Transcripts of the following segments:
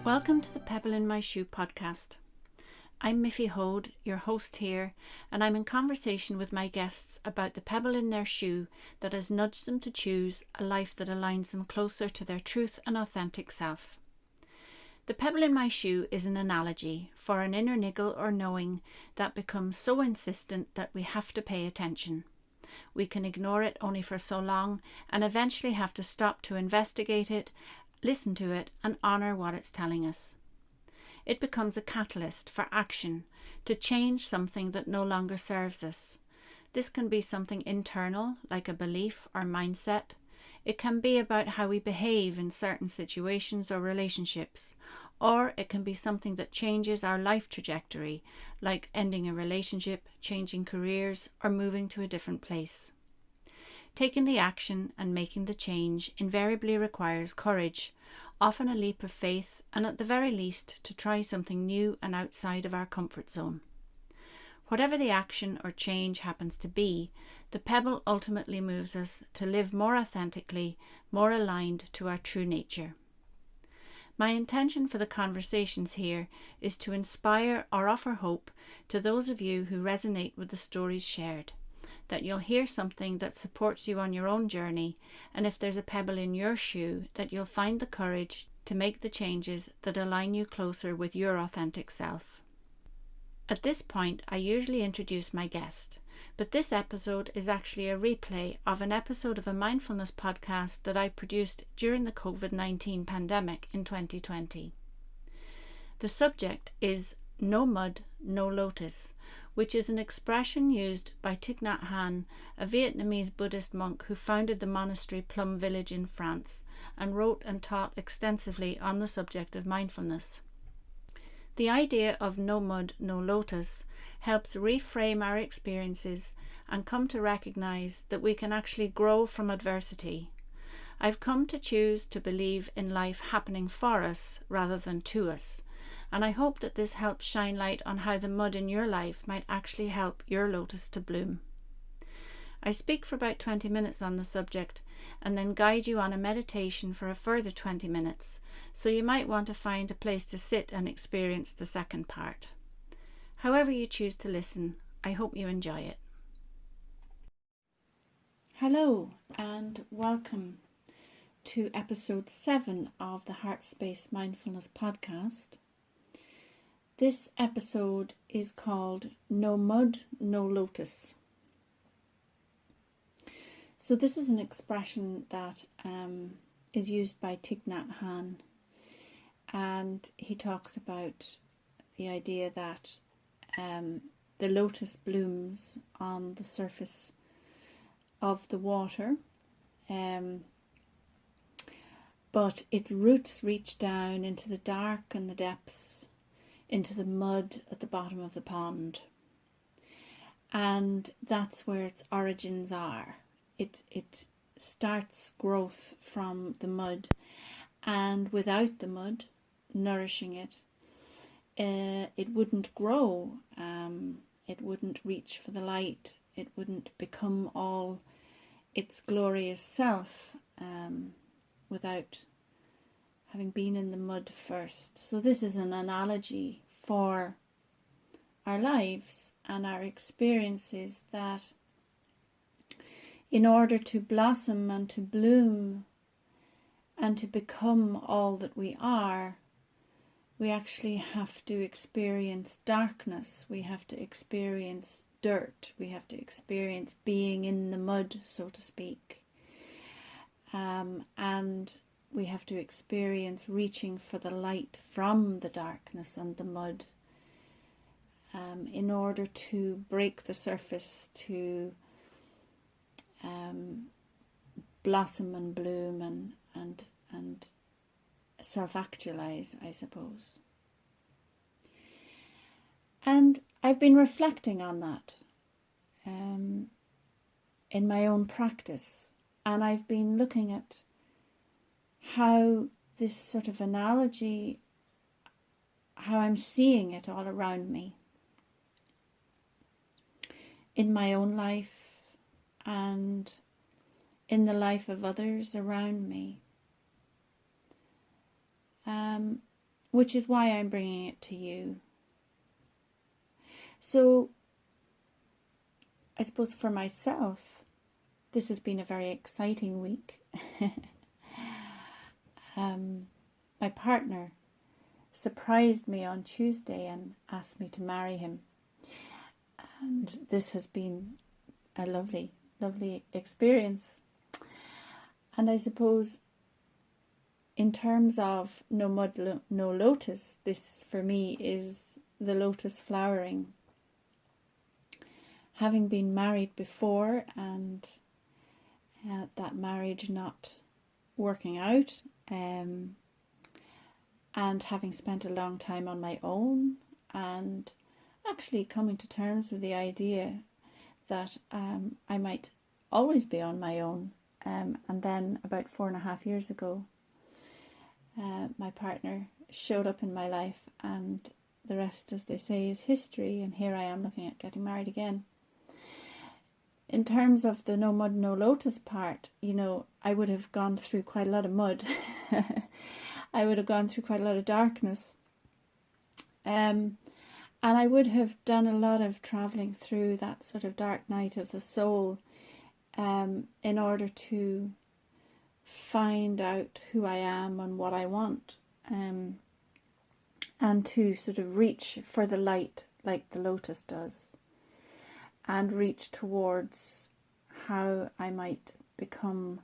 Welcome to the Pebble in My Shoe podcast. I'm Miffy Hoad, your host here, and I'm in conversation with my guests about the pebble in their shoe that has nudged them to choose a life that aligns them closer to their truth and authentic self. The pebble in my shoe is an analogy for an inner niggle or knowing that becomes so insistent that we have to pay attention. We can ignore it only for so long and eventually have to stop to investigate it, listen to it, and honour what it's telling us. It becomes a catalyst for action to change something that no longer serves us. This can be something internal, like a belief or mindset. It can be about how we behave in certain situations or relationships, or it can be something that changes our life trajectory, like ending a relationship, changing careers, or moving to a different place. Taking the action and making the change invariably requires courage, often a leap of faith, and at the very least to try something new and outside of our comfort zone. Whatever the action or change happens to be, the pebble ultimately moves us to live more authentically, more aligned to our true nature. My intention for the conversations here is to inspire or offer hope to those of you who resonate with the stories shared, that you'll hear something that supports you on your own journey, and if there's a pebble in your shoe, that you'll find the courage to make the changes that align you closer with your authentic self. At this point, I usually introduce my guest, but this episode is actually a replay of an episode of a mindfulness podcast that I produced during the COVID-19 pandemic in 2020. The subject is No Mud No Lotus, which is an expression used by Thich Nhat Hanh, a Vietnamese Buddhist monk who founded the monastery Plum Village in France and wrote and taught extensively on the subject of mindfulness. The idea of no mud, no lotus helps reframe our experiences and come to recognize that we can actually grow from adversity. I've come to choose to believe in life happening for us rather than to us, and I hope that this helps shine light on how the mud in your life might actually help your lotus to bloom. I speak for about 20 minutes on the subject and then guide you on a meditation for a further 20 minutes, so you might want to find a place to sit and experience the second part. However you choose to listen, I hope you enjoy it. Hello and welcome to episode 7 of the Heart Space Mindfulness Podcast. This episode is called No Mud No Lotus. So this is an expression that is used by Thich Nhat Hanh, and he talks about the idea that the lotus blooms on the surface of the water, but its roots reach down into the dark and the depths, into the mud at the bottom of the pond, and that's where its origins are. It starts growth from the mud, and without the mud nourishing it, it wouldn't grow, it wouldn't reach for the light, it wouldn't become all its glorious self without having been in the mud first. So this is an analogy for our lives and our experiences, that in order to blossom and to bloom and to become all that we are, we actually have to experience darkness, we have to experience dirt, we have to experience being in the mud, so to speak. And we have to experience reaching for the light from the darkness and the mud in order to break the surface, to blossom and bloom and self-actualize, I suppose. And I've been reflecting on that in my own practice, and I've been looking at how this sort of analogy, how I'm seeing it all around me in my own life and in the life of others around me. which is why I'm bringing it to you. So I suppose for myself, this has been a very exciting week. My partner surprised me on Tuesday and asked me to marry him. And this has been a lovely, lovely experience. And I suppose in terms of No Mud No Lotus, this for me is the lotus flowering. Having been married before and that marriage not working out, and having spent a long time on my own, and actually coming to terms with the idea that I might always be on my own. And then about 4.5 years ago, my partner showed up in my life, and the rest, as they say, is history. And here I am looking at getting married again. In terms of the No Mud No Lotus part, I would have gone through quite a lot of mud. I would have gone through quite a lot of darkness. And I would have done a lot of travelling through that sort of dark night of the soul, in order to find out who I am and what I want, and to sort of reach for the light like the lotus does, and reach towards how I might become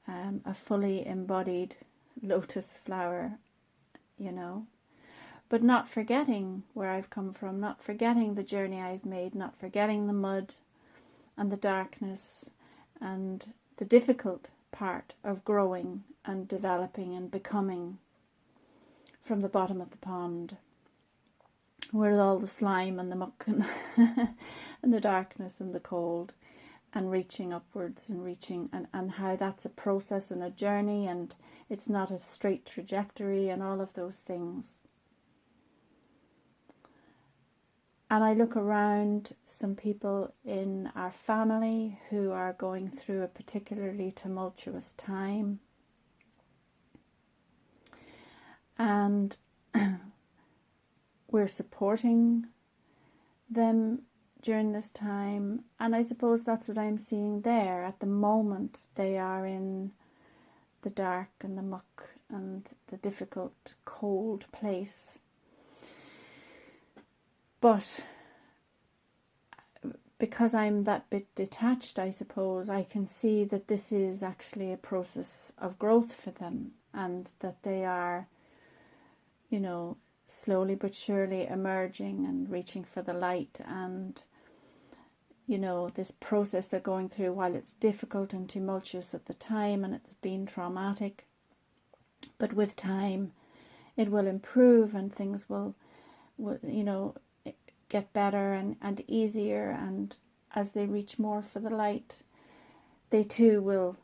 a fully embodied lotus flower, but not forgetting where I've come from, not forgetting the journey I've made, not forgetting the mud and the darkness and the difficult part of growing and developing and becoming from the bottom of the pond, where all the slime and the muck and, and the darkness and the cold, and reaching upwards and reaching, and how that's a process and a journey, and it's not a straight trajectory, and all of those things. And I look around some people in our family who are going through a particularly tumultuous time. And we're supporting them during this time. And I suppose that's what I'm seeing there. At the moment, they are in the dark and the muck and the difficult, cold place. But because I'm that bit detached, I suppose, I can see that this is actually a process of growth for them, and that they are, slowly but surely emerging and reaching for the light. And, this process they're going through, while it's difficult and tumultuous at the time, and it's been traumatic, but with time it will improve, and things will get better and easier, and as they reach more for the light, they too will,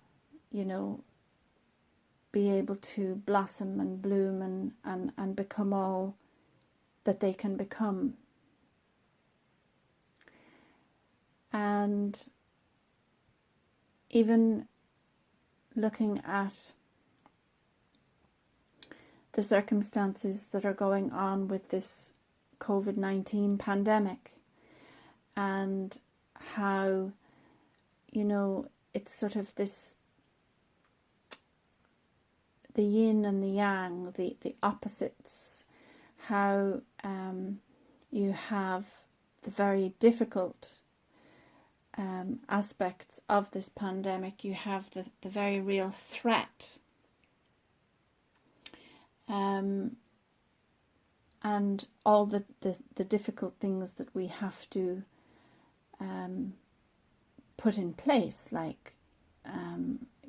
be able to blossom and bloom and become all that they can become. And even looking at the circumstances that are going on with this COVID-19 pandemic, and how, it's sort of this, the yin and the yang, the opposites, how you have the very difficult aspects of this pandemic. You have the very real threat, and all the difficult things that we have to put in place, like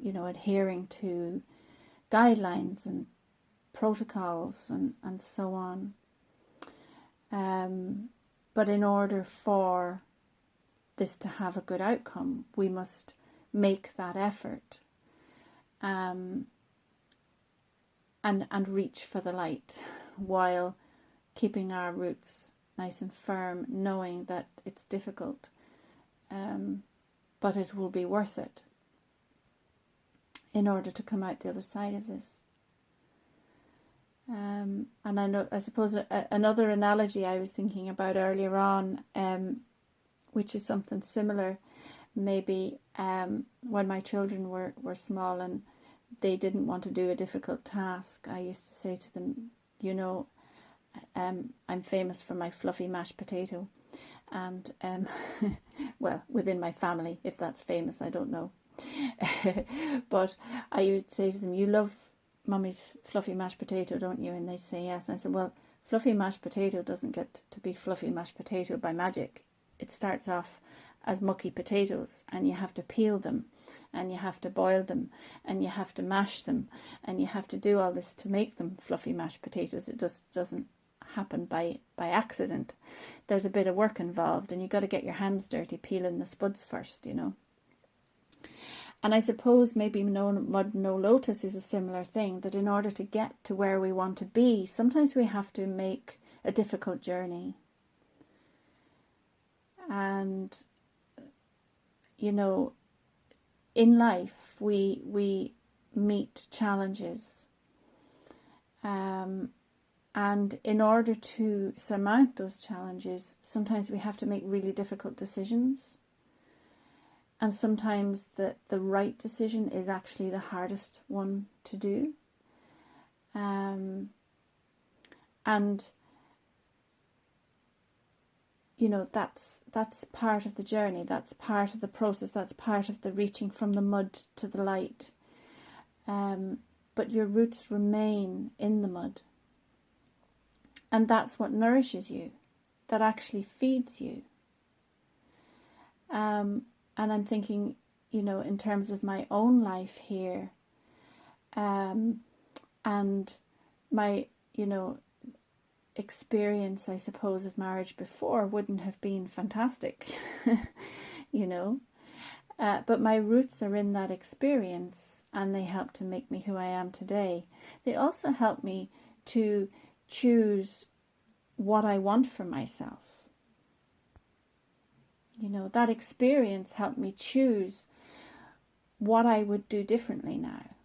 adhering to guidelines and protocols and so on. But in order for this to have a good outcome, we must make that effort, and reach for the light, while keeping our roots nice and firm, knowing that it's difficult, but it will be worth it in order to come out the other side of this. And I suppose another analogy I was thinking about earlier on, which is something similar, maybe when my children were small and they didn't want to do a difficult task, I used to say to them, I'm famous for my fluffy mashed potato. And, well, within my family, if that's famous, I don't know. But I would say to them, you love Mummy's fluffy mashed potato, don't you? And they say yes. And I said, well, fluffy mashed potato doesn't get to be fluffy mashed potato by magic. It starts off as mucky potatoes, and you have to peel them, and you have to boil them, and you have to mash them, and you have to do all this to make them fluffy mashed potatoes. It just doesn't happen by accident. There's a bit of work involved, and you got to get your hands dirty peeling the spuds first, And I suppose maybe No Mud No Lotus is a similar thing, that in order to get to where we want to be, sometimes we have to make a difficult journey. And, in life we meet challenges. And in order to surmount those challenges, sometimes we have to make really difficult decisions. And sometimes the right decision is actually the hardest one to do. And, that's part of the journey. That's part of the process. That's part of the reaching from the mud to the light. But your roots remain in the mud. And that's what nourishes you. That actually feeds you. And I'm thinking, in terms of my own life here, and my, experience, I suppose, of marriage before wouldn't have been fantastic, but my roots are in that experience, and they help to make me who I am today. They also help me to choose what I want for myself. That experience helped me choose what I would do differently now.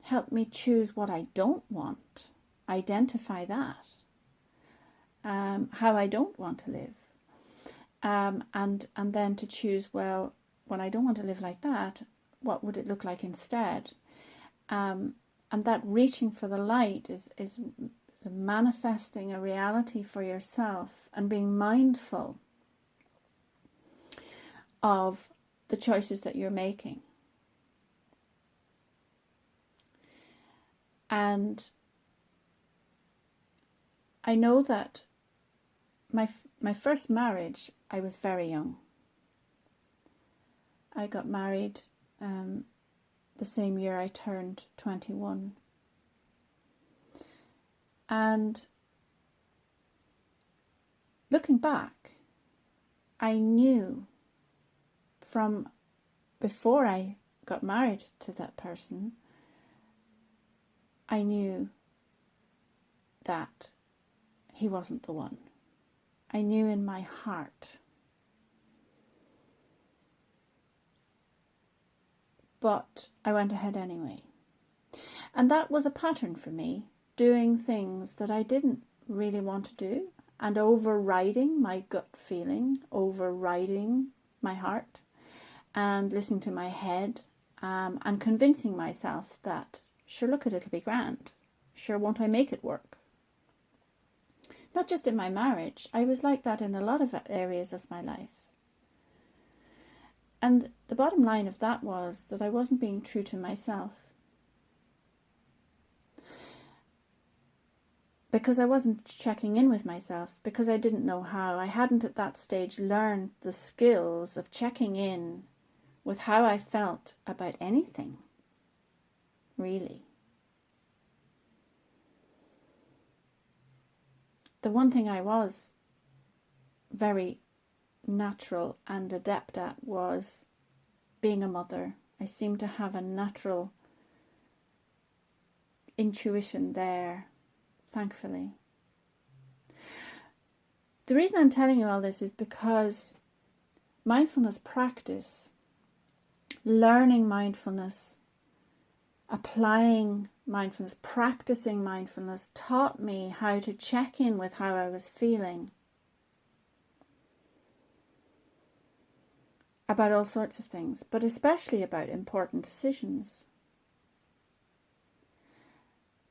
Help me choose what I don't want. Identify that. How I don't want to live. And then to choose, well, when I don't want to live like that, what would it look like instead? And that reaching for the light is manifesting a reality for yourself and being mindful of the choices that you're making. And I know that my first marriage, I was very young. I got married the same year I turned 21. And looking back, I knew from before I got married to that person, I knew that he wasn't the one. I knew in my heart. But I went ahead anyway. And that was a pattern for me, doing things that I didn't really want to do and overriding my gut feeling, overriding my heart and listening to my head and convincing myself that, sure, look, it'll be grand. Sure, won't I make it work? Not just in my marriage. I was like that in a lot of areas of my life. And the bottom line of that was that I wasn't being true to myself. Because I wasn't checking in with myself, because I didn't know how. I hadn't at that stage learned the skills of checking in with how I felt about anything, really. The one thing I was very natural and adept at was being a mother. I seemed to have a natural intuition there, thankfully. The reason I'm telling you all this is because mindfulness practice, learning mindfulness, applying mindfulness, practicing mindfulness, taught me how to check in with how I was feeling about all sorts of things, but especially about important decisions.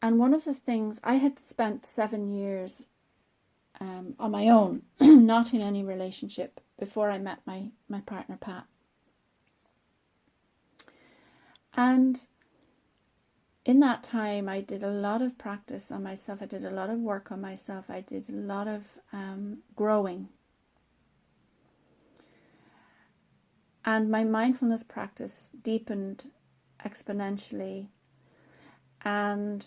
And one of the things, I had spent 7 years on my own, not in any relationship, before I met my partner, Pat. And in that time, I did a lot of practice on myself. I did a lot of work on myself. I did a lot of growing. And my mindfulness practice deepened exponentially. And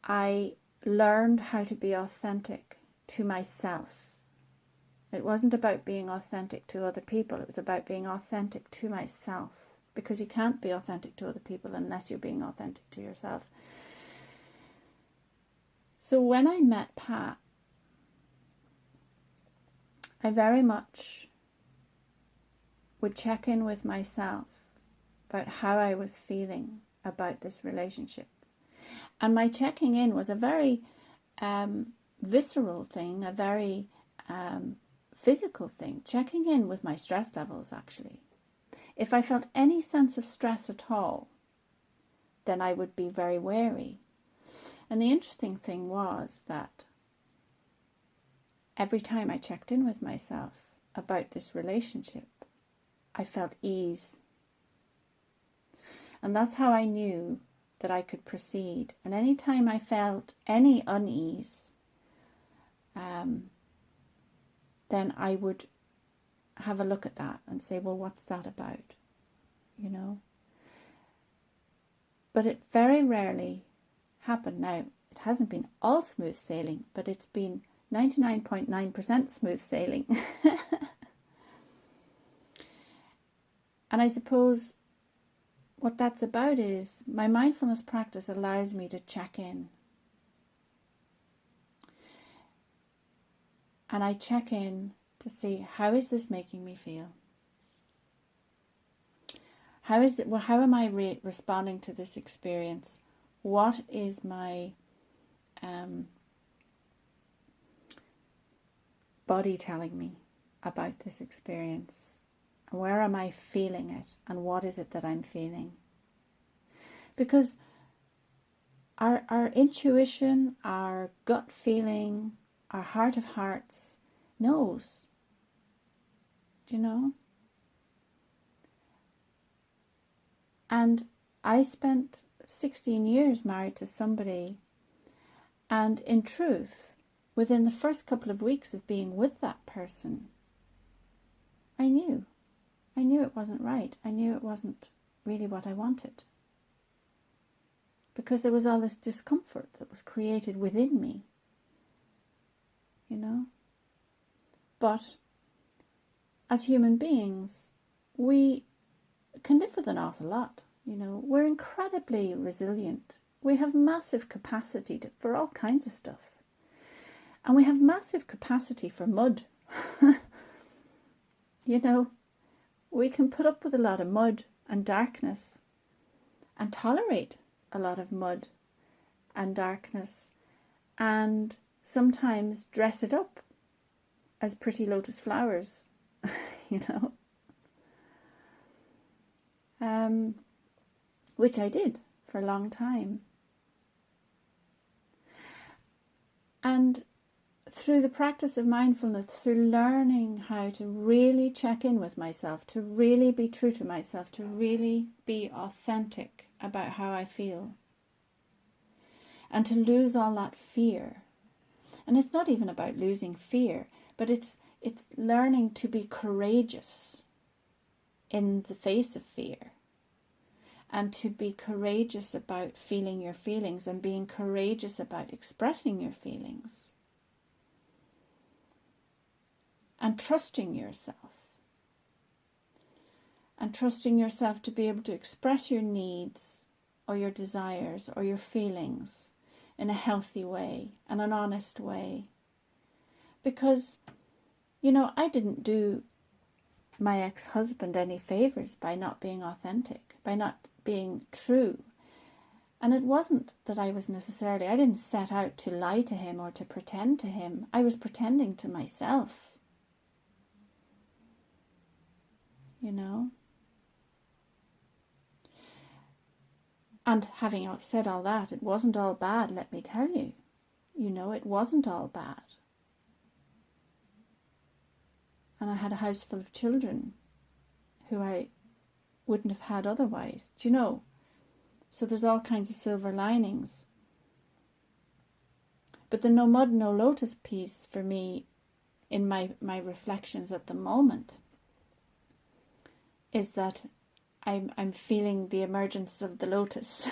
I learned how to be authentic to myself. It wasn't about being authentic to other people. It was about being authentic to myself. Because you can't be authentic to other people unless you're being authentic to yourself. So when I met Pat, I very much would check in with myself about how I was feeling about this relationship. And my checking in was a very visceral thing, a very physical thing, checking in with my stress levels actually. If I felt any sense of stress at all, then I would be very wary. And the interesting thing was that every time I checked in with myself about this relationship, I felt ease. And that's how I knew that I could proceed. And any time I felt any unease, then I would have a look at that and say, well, what's that about? You know? But it very rarely happened. Now, it hasn't been all smooth sailing, but it's been 99.9% smooth sailing. And I suppose what that's about is my mindfulness practice allows me to check in. And I check in to see, how is this making me feel? How am I responding to this experience? What is my body telling me about this experience? And where am I feeling it? And what is it that I'm feeling? Because our intuition, our gut feeling, our heart of hearts knows. Do you know? And I spent 16 years married to somebody, and in truth, within the first couple of weeks of being with that person, I knew it wasn't right. I knew it wasn't really what I wanted. Because there was all this discomfort that was created within me. You know? But as human beings, we can live with an awful lot. You know, we're incredibly resilient. We have massive capacity for all kinds of stuff. And we have massive capacity for mud. You know, we can put up with a lot of mud and darkness and tolerate a lot of mud and darkness and sometimes dress it up as pretty lotus flowers, you know. Which I did for a long time. And through the practice of mindfulness, through learning how to really check in with myself, to really be true to myself, to really be authentic about how I feel, and to lose all that fear. And it's not even about losing fear, but it's learning to be courageous in the face of fear, and to be courageous about feeling your feelings and being courageous about expressing your feelings. And trusting yourself. And trusting yourself to be able to express your needs or your desires or your feelings in a healthy way and an honest way. Because, you know, I didn't do my ex-husband any favors by not being authentic, by not being true. And it wasn't that I didn't set out to lie to him or to pretend to him. I was pretending to myself, you know. And having said all that, it wasn't all bad, let me tell you. You know, it wasn't all bad. And I had a house full of children who I wouldn't have had otherwise, do you know? So there's all kinds of silver linings. But the No Mud No Lotus piece for me, in my reflections at the moment, is that I'm feeling the emergence of the lotus,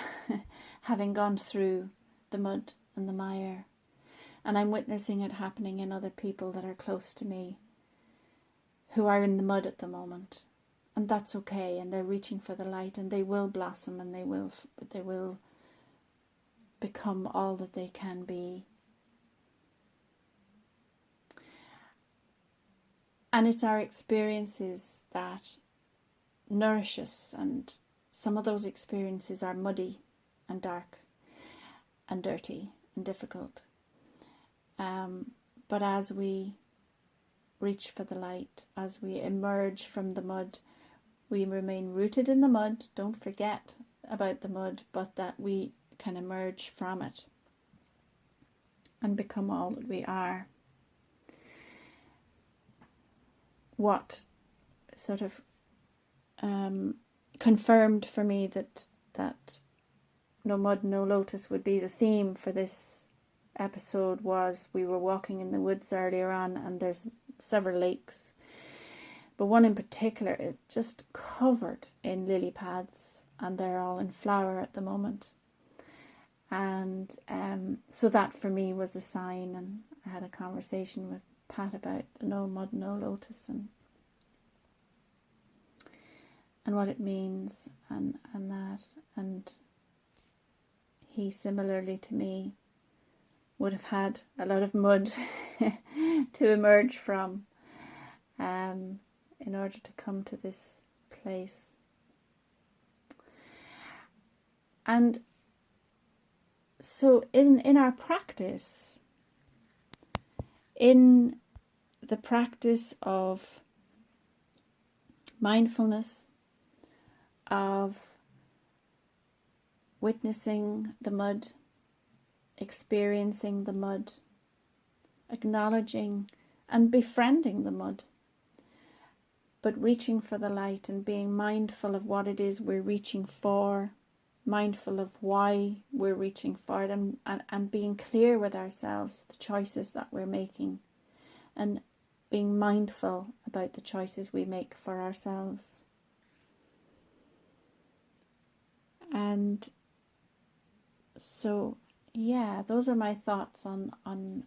having gone through the mud and the mire. And I'm witnessing it happening in other people that are close to me who are in the mud at the moment. And that's okay, and they're reaching for the light, and they will blossom, and they will become all that they can be. And it's our experiences that nourish us, and some of those experiences are muddy and dark and dirty and difficult. But as we reach for the light, as we emerge from the mud, we remain rooted in the mud. Don't forget about the mud, but that we can emerge from it and become all that we are. What sort of confirmed for me that No Mud No Lotus would be the theme for this episode was we were walking in the woods earlier on, and there's several lakes, but one in particular is just covered in lily pads, and they're all in flower at the moment. And so that for me was a sign, and I had a conversation with Pat about the No Mud No Lotus and what it means, and that, and he similarly to me would have had a lot of mud to emerge from in order to come to this place. And so in our practice, in the practice of mindfulness, of witnessing the mud, experiencing the mud, acknowledging and befriending the mud, but reaching for the light and being mindful of what it is we're reaching for, mindful of why we're reaching for it, and being clear with ourselves, the choices that we're making, and being mindful about the choices we make for ourselves. And so, yeah, those are my thoughts on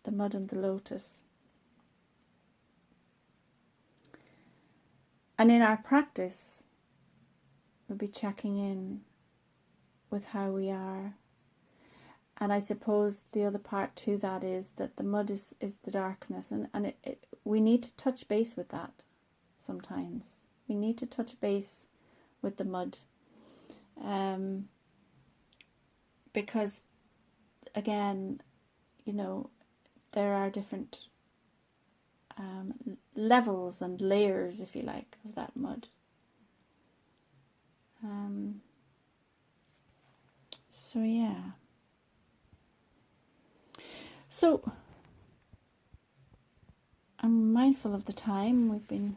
the mud and the lotus. And in our practice, we'll be checking in with how we are. And I suppose the other part to that is that the mud is the darkness, and we need to touch base with that sometimes. We need to touch base with the mud. Because again, you know, there are different levels and layers, if you like, of that mud. So yeah. So I'm mindful of the time. We've been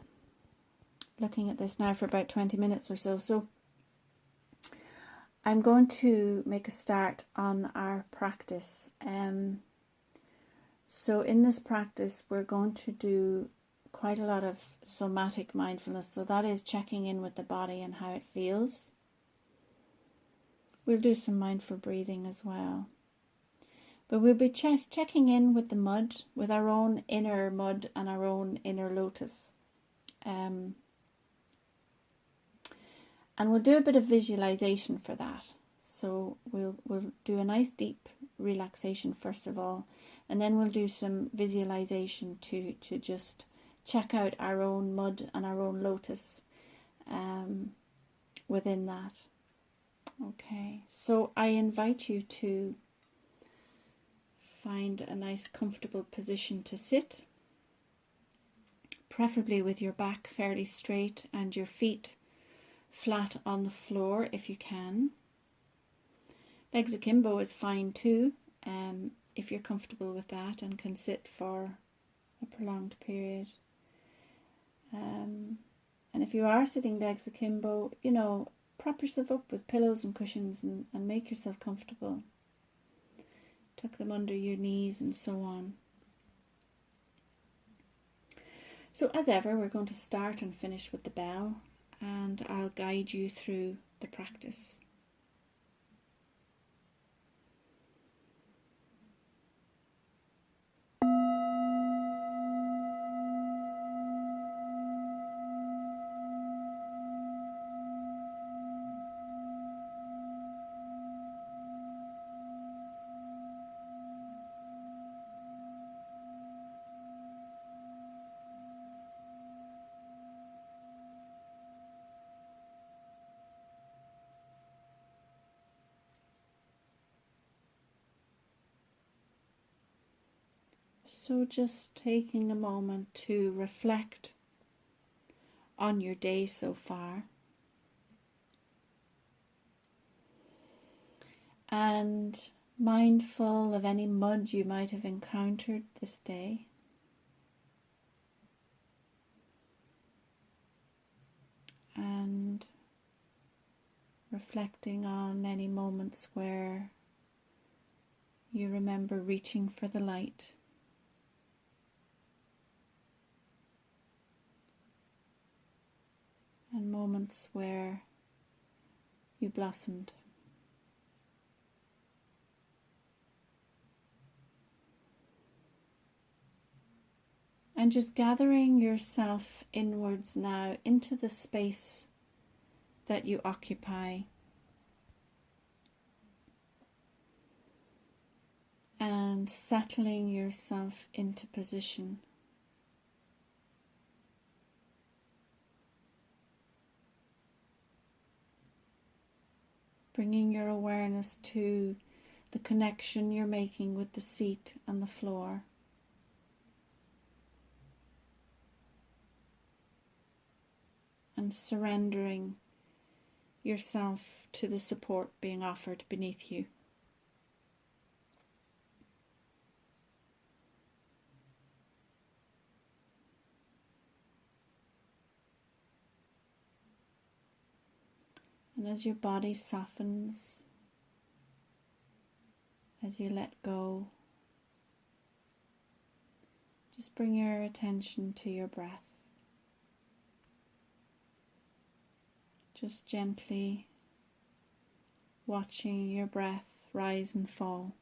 looking at this now for about 20 minutes or so. So I'm going to make a start on our practice. So in this practice, we're going to do quite a lot of somatic mindfulness. So that is checking in with the body and how it feels. We'll do some mindful breathing as well. But we'll be checking in with the mud, with our own inner mud and our own inner lotus. And we'll do a bit of visualization for that. So we'll do a nice deep relaxation first of all, and then we'll do some visualization to just check out our own mud and our own lotus within that. Okay, so I invite you to find a nice comfortable position to sit, preferably with your back fairly straight and your feet flat on the floor if you can. Legs akimbo is fine too, if you're comfortable with that and can sit for a prolonged period. And if you are sitting legs akimbo, prop yourself up with pillows and cushions and make yourself comfortable. Tuck them under your knees and so on. So as ever, we're going to start and finish with the bell, and I'll guide you through the practice. So just taking a moment to reflect on your day so far, and mindful of any mud you might have encountered this day. And reflecting on any moments where you remember reaching for the light. And moments where you blossomed. And just gathering yourself inwards now into the space that you occupy. And settling yourself into position. Bringing your awareness to the connection you're making with the seat and the floor. And surrendering yourself to the support being offered beneath you. And as your body softens, as you let go, just bring your attention to your breath. Just gently watching your breath rise and fall.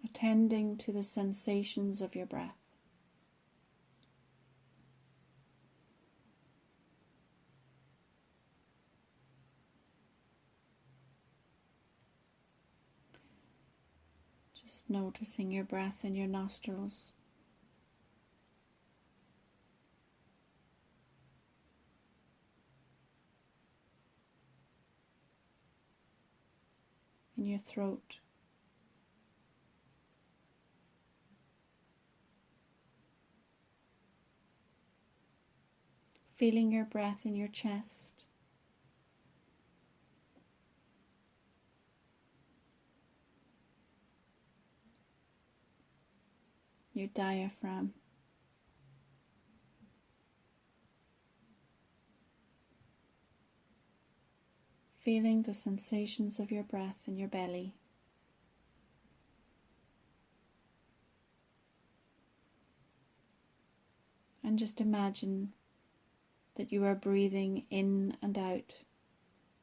Attending to the sensations of your breath. Just noticing your breath in your nostrils. In your throat. Feeling your breath in your chest. Your diaphragm. Feeling the sensations of your breath in your belly. And just imagine that you are breathing in and out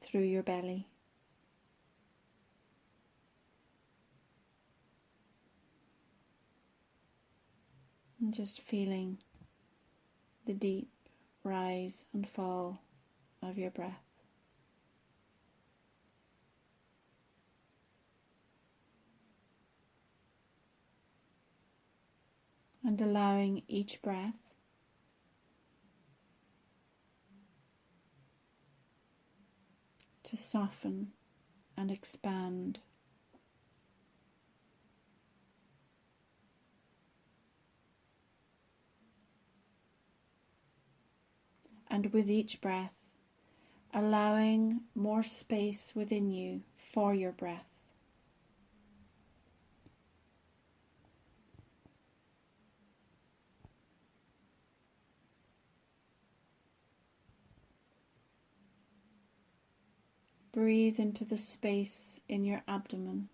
through your belly. And just feeling the deep rise and fall of your breath. and allowing each breath to soften and expand. And with each breath, allowing more space within you for your breath. Breathe into the space in your abdomen.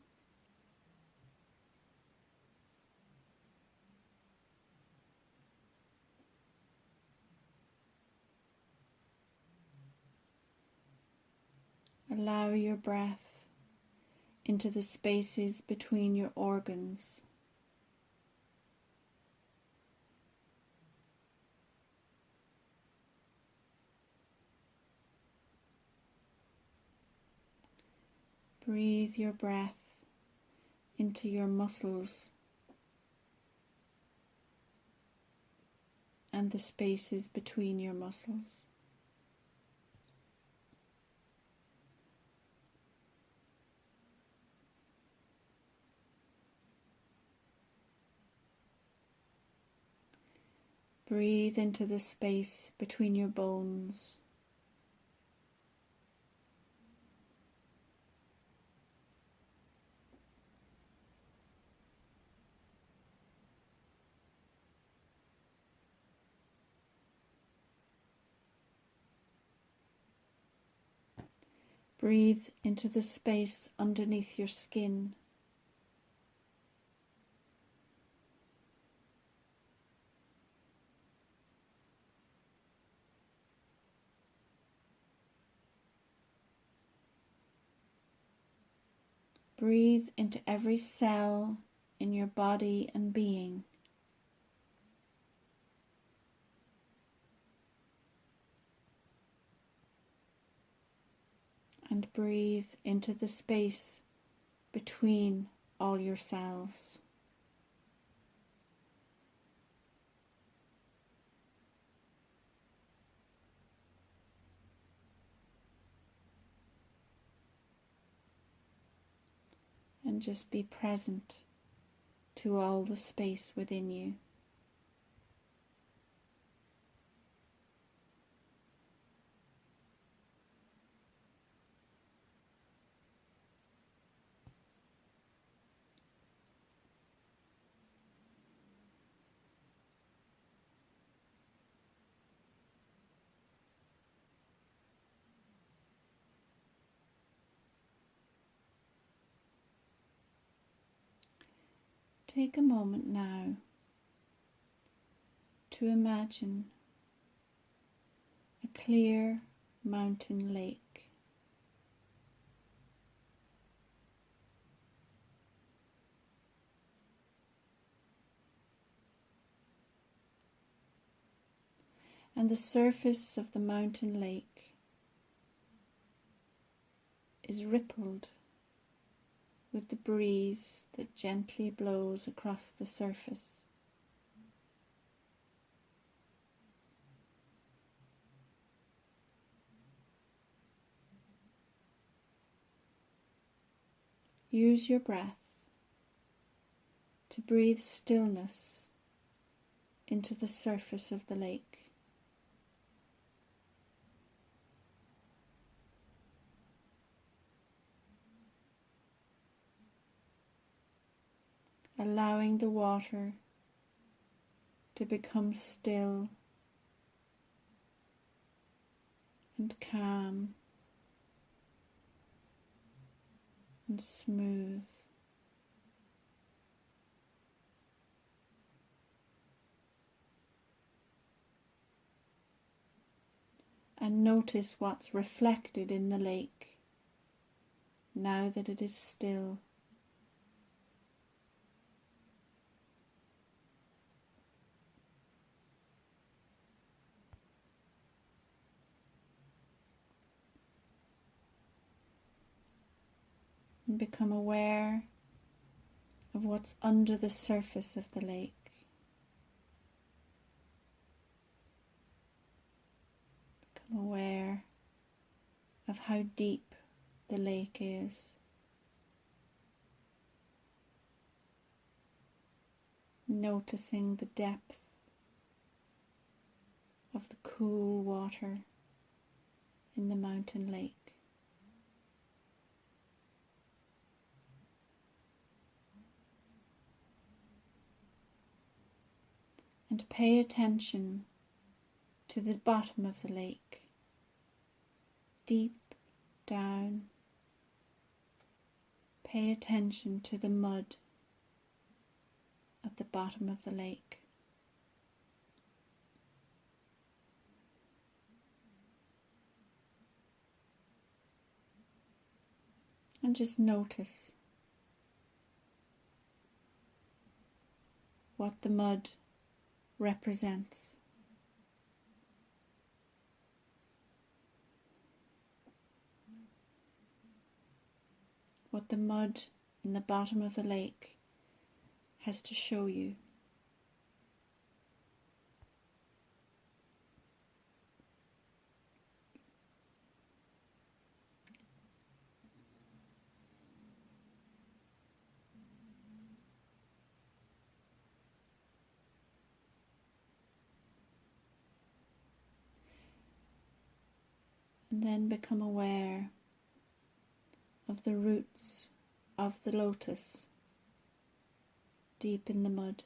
Allow your breath into the spaces between your organs. Breathe your breath into your muscles and the spaces between your muscles. Breathe into the space between your bones. Breathe into the space underneath your skin. Breathe into every cell in your body and being. And breathe into the space between all your cells. And just be present to all the space within you. Take a moment now to imagine a clear mountain lake. And the surface of the mountain lake is rippled with the breeze that gently blows across the surface. Use your breath to breathe stillness into the surface of the lake. Allowing the water to become still and calm and smooth. And notice what's reflected in the lake now that it is still. And become aware of what's under the surface of the lake. of how deep the lake is. Noticing the depth of the cool water in the mountain lake. And pay attention to the bottom of the lake, deep down. Pay attention to the mud at the bottom of the lake. And just notice what the mud represents. What the mud in the bottom of the lake has to show you. And then become aware of the roots of the lotus deep in the mud.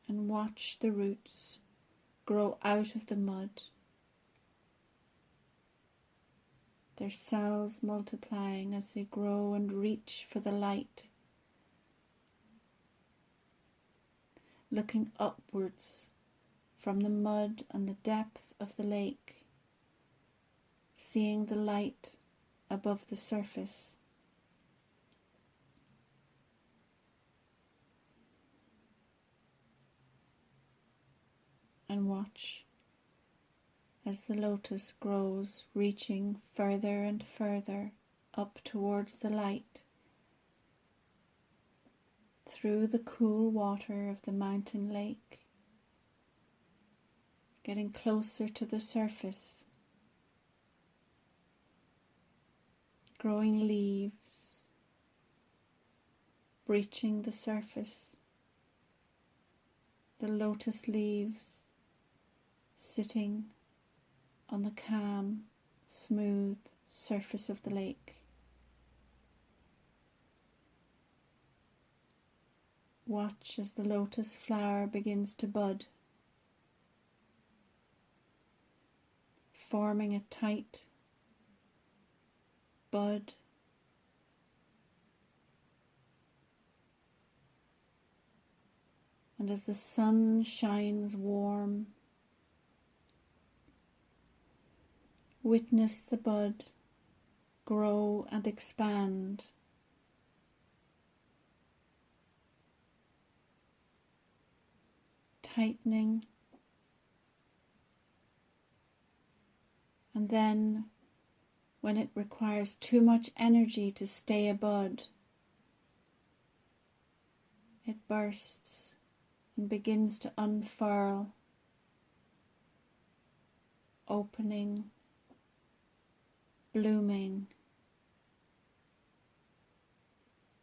And watch the roots grow out of the mud, their cells multiplying as they grow and reach for the light, looking upwards from the mud and the depth of the lake, seeing the light above the surface. And watch as the lotus grows, reaching further and further up towards the light, through the cool water of the mountain lake, getting closer to the surface, growing leaves, breaching the surface, the lotus leaves sitting on the calm, smooth surface of the lake. Watch as the lotus flower begins to bud, forming a tight bud, and as the sun shines warm, witness the bud grow and expand, tightening, and then when it requires too much energy to stay a bud, it bursts and begins to unfurl, opening, blooming,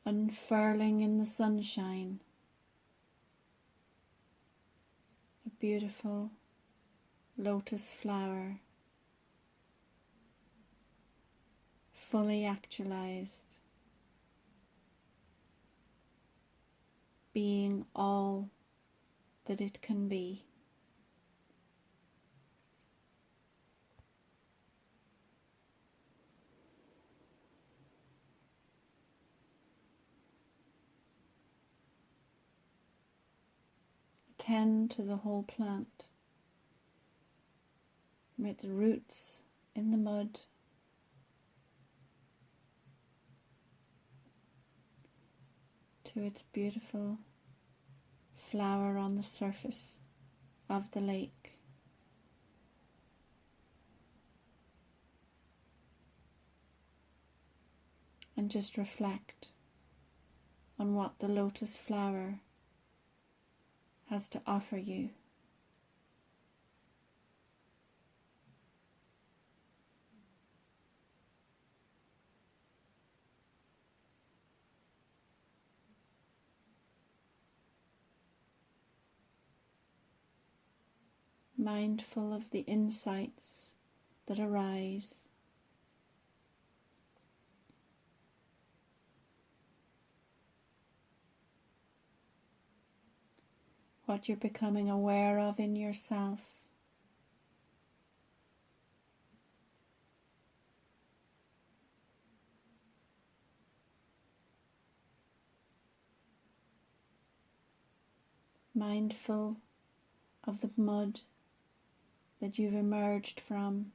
unfurling in the sunshine. A beautiful lotus flower, fully actualized, being all that it can be. Tend to the whole plant, from its roots in the mud to its beautiful flower on the surface of the lake. And just reflect on what the lotus flower has to offer you. mindful of the insights that arise. What you're becoming aware of in yourself. Mindful of the mud that you've emerged from,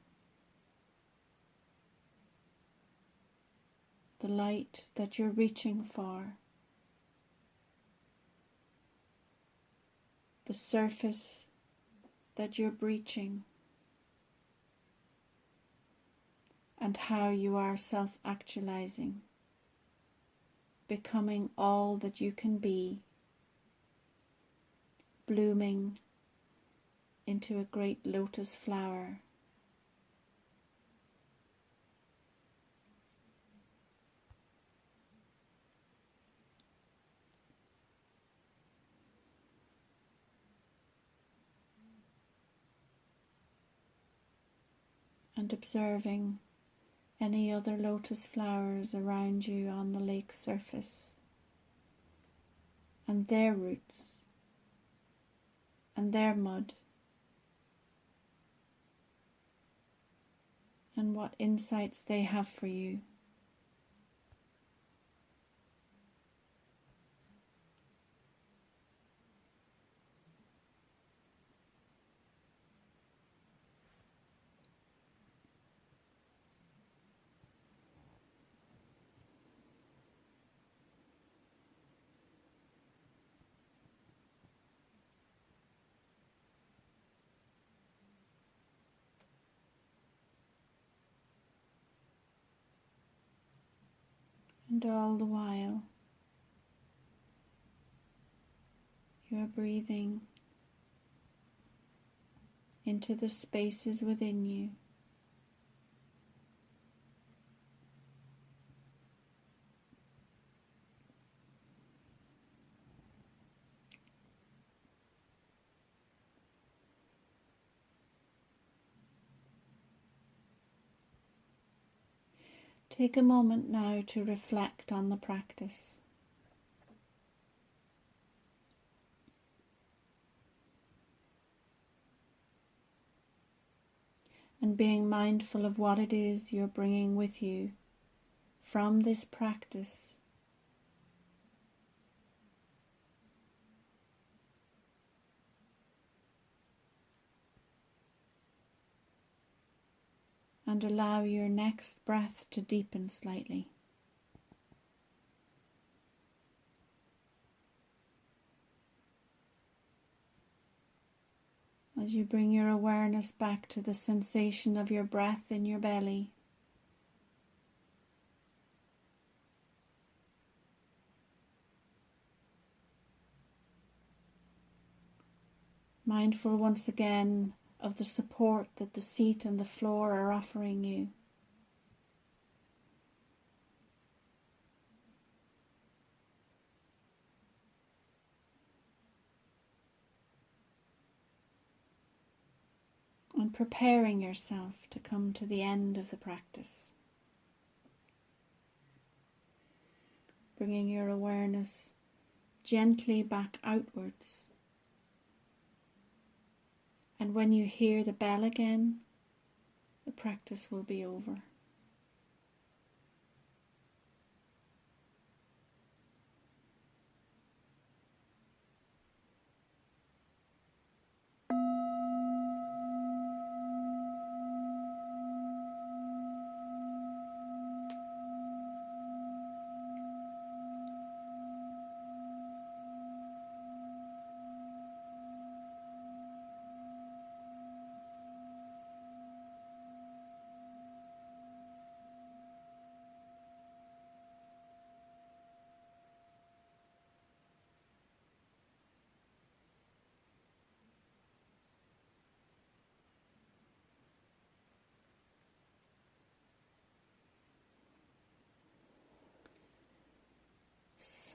the light that you're reaching for, the surface that you're breaching, and how you are self-actualizing, becoming all that you can be, blooming into a great lotus flower. And observing any other lotus flowers around you on the lake's surface, and their roots, and their mud, and what insights they have for you. And all the while, you are breathing into the spaces within you. Take a moment now to reflect on the practice. And being mindful of what it is you're bringing with you from this practice. And allow your next breath to deepen slightly. As you bring your awareness back to the sensation of your breath in your belly. Mindful once again of the support that the seat and the floor are offering you. And preparing yourself to come to the end of the practice. Bringing your awareness gently back outwards. And when you hear the bell again, the practice will be over.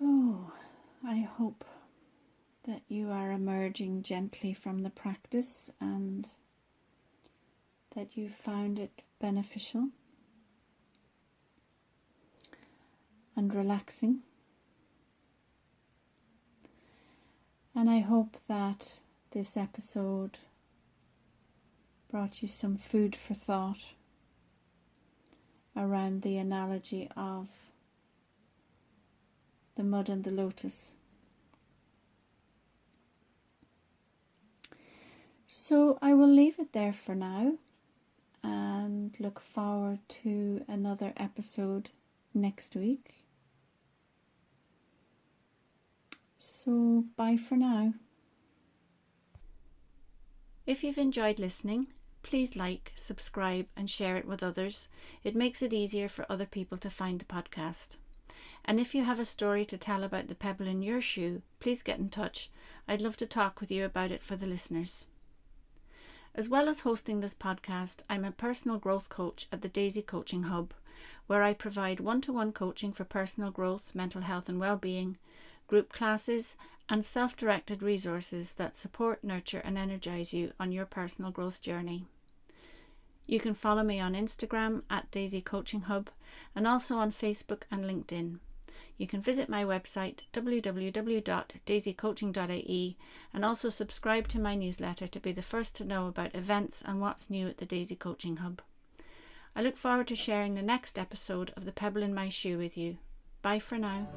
So, I hope that you are emerging gently from the practice and that you found it beneficial and relaxing. And I hope that this episode brought you some food for thought around the analogy of the mud and the lotus. So I will leave it there for now and look forward to another episode next week. So bye for now. If you've enjoyed listening, please like, subscribe and share it with others. It makes it easier for other people to find the podcast. And if you have a story to tell about the pebble in your shoe, please get in touch. I'd love to talk with you about it for the listeners. As well as hosting this podcast, I'm a personal growth coach at the Daisy Coaching Hub, where I provide one-to-one coaching for personal growth, mental health and well-being, group classes and self-directed resources that support, nurture and energise you on your personal growth journey. You can follow me on Instagram at Daisy Coaching Hub and also on Facebook and LinkedIn. You can visit my website www.daisycoaching.ie and also subscribe to my newsletter to be the first to know about events and what's new at the Daisy Coaching Hub. I look forward to sharing the next episode of The Pebble in My Shoe with you. Bye for now.